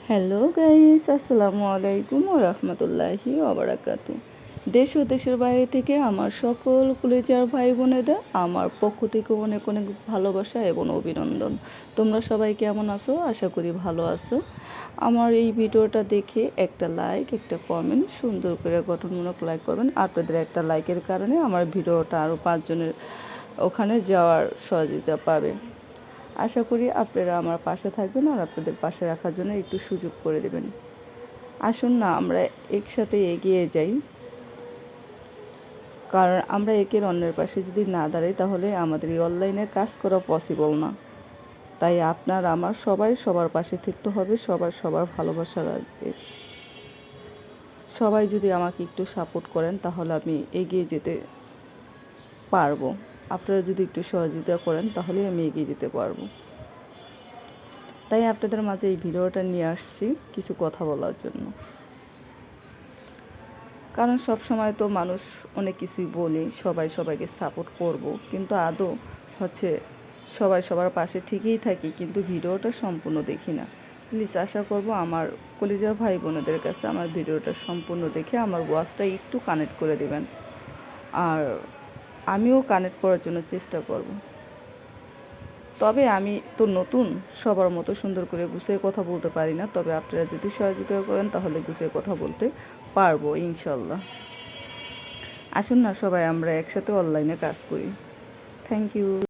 Hello guys, আসসালামু আলাইকুম ওয়া রাহমাতুল্লাহি ওয়া বারাকাতু। দেশ ও দেশের বাইরে থেকে আমার সকল কলিজার ভাই বোনেদের আমার পক্ষ থেকে অনেক অনেক ভালোবাসা এবং অভিনন্দন। তোমরা সবাই কেমন আছো? আশা করি ভালো আছো। আমার এই ভিডিওটা দেখে একটা লাইক, একটা কমেন্ট, সুন্দর করে গঠনমূলক লাইক করবেন। আপনাদের একটা লাইকের কারণে আমার ভিডিওটা আরও 5 জনের ওখানে যাওয়ার সহযোগিতা পাবে। আশা করি আপনারা আমার পাশে থাকবেন আর আপনাদের পাশে রাখার জন্য একটু সুযোগ করে দেবেন। আসুন না আমরা একসাথে এগিয়ে যাই, কারণ আমরা একের অন্যের পাশে যদি না দাঁড়াই তাহলে আমাদের এই অনলাইনে কাজ করা পসিবল না। তাই আপনার আমার সবার পাশে থাকতে হবে, সবার ভালোবাসা রাখবে। সবাই যদি আমাকে একটু সাপোর্ট করেন তাহলে আমি এগিয়ে যেতে পারবো। আপনারা যদি একটু সহযোগিতা করেন তাহলে আমি এগিয়ে যেতে পারবো। তাই আপনাদের মাঝে এই ভিডিওটা নিয়ে আসছি কিছু কথা বলার জন্য। কারণ সব সময় তো মানুষ অনেক কিছুই বলে সবাইকে সাপোর্ট করব, কিন্তু আদৌ হচ্ছে সবার পাশে ঠিকই থাকি, কিন্তু ভিডিওটা সম্পূর্ণ দেখি না। প্লিজ আশা করব আমার কলিজা ভাই বোনেদের কাছে আমার ভিডিওটা সম্পূর্ণ দেখে আমার ওয়াচটা একটু কানেক্ট করে দেবেন, আর আমিও কানেক্ট করার জন্য চেষ্টা করব। তবে আমি তো নতুন, সবার মতো সুন্দর করে গুছিয়ে কথা বলতে পারি না, তবে আপনারা যদি সহযোগিতা করেন তাহলে গুছিয়ে কথা বলতে পারবো ইনশাল্লাহ। আসুন না সবাই আমরা একসাথে অনলাইনে কাজ করি। Thank you.